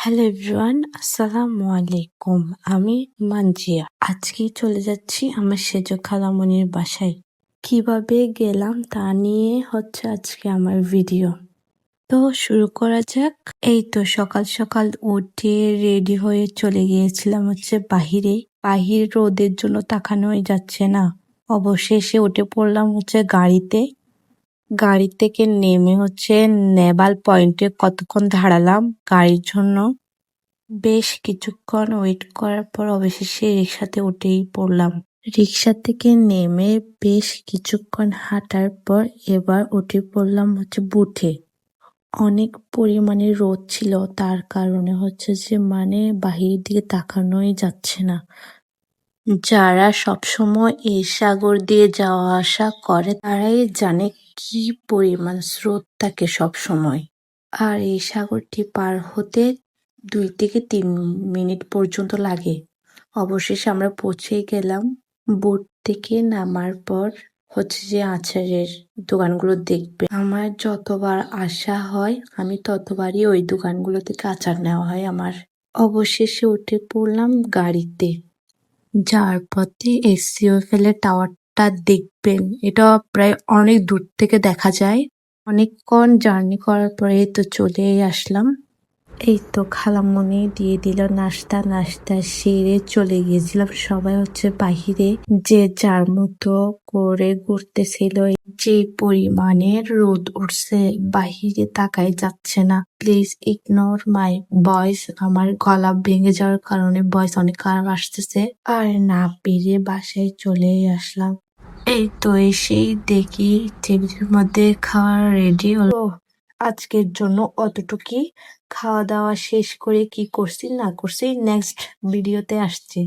Hello everyone, আসসালামু আলাইকুম। আমি মানজিয়া। আজকেই চলে যাচ্ছি আমার সেজ খালামণির বাসায়। কিভাবে গেলাম তা নিয়ে হচ্ছে আজকে আমার ভিডিও। তো শুরু করা যাক। এই তো সকাল সকাল উঠে রেডি হয়ে চলে গিয়েছিলাম হচ্ছে বাহিরে। বাহির রোদের জন্য তাকানোই যাচ্ছে না। অবশেষে উঠে পড়লাম হচ্ছে গাড়িতে। গাড়ি থেকে নেমে হচ্ছে নেভাল পয়েন্টে কতক্ষণ দাঁড়ালাম গাড়ির জন্য। বেশ কিছুক্ষণ ওয়েট করার পর অবশেষে রিক্সাতে উঠেই পড়লাম। রিক্সা থেকে নেমে বেশ কিছুক্ষণ হাঁটার পর এবার উঠে পড়লাম হচ্ছে বুথে। অনেক পরিমাণে রোদ ছিল, তার কারণে হচ্ছে যে বাহিরের দিকে তাকানোই যাচ্ছে না। যারা সবসময় এই সাগর দিয়ে যাওয়া আসা করে তারাই জানে কি পরিমাণ স্রোত থাকে সবসময়। আর এই সাগরটি পার হতে 2 থেকে 3 মিনিট পর্যন্ত লাগে। অবশেষে আমরা পৌঁছে গেলাম। বোট থেকে নামার পর হচ্ছে যে আচারের দোকানগুলো দেখবে। আমার যতবার আসা হয় আমি ততবারই ওই দোকানগুলো থেকে আচার নেওয়া হয় আমার। অবশেষে উঠে পড়লাম গাড়িতে। যাওয়ার পথে এসসিওফেলের টাওয়ারটা দেখবেন। এটা প্রায় অনেক দূর থেকে দেখা যায়। অনেকক্ষণ জার্নি করার পরে তো চলেই আসলাম। এই তো খালামণি দিয়ে দিল নাস্তা। নাস্তা সেরে চলে গিয়েছিলাম সবাই হচ্ছে বাহিরে, যে যার মতো করে ঘুরতেছিল। যে পরিমাণের রোদ উঠছে বাহিরে তাকাই যাচ্ছে না। Please ignore my voice. আমার গলা ভেঙে যাওয়ার কারণে ভয়েস অনেক খারাপ আসতেছে। আর না পেরে বাসায় চলে আসলাম। এই তো এসেই দেখি টেবিলের মধ্যে খাওয়া রেডি হলো। আজকের জন্য অতটুকুই। খাওয়া দাওয়া শেষ করে কি করছি না করছি নেক্সট ভিডিওতে আসছি।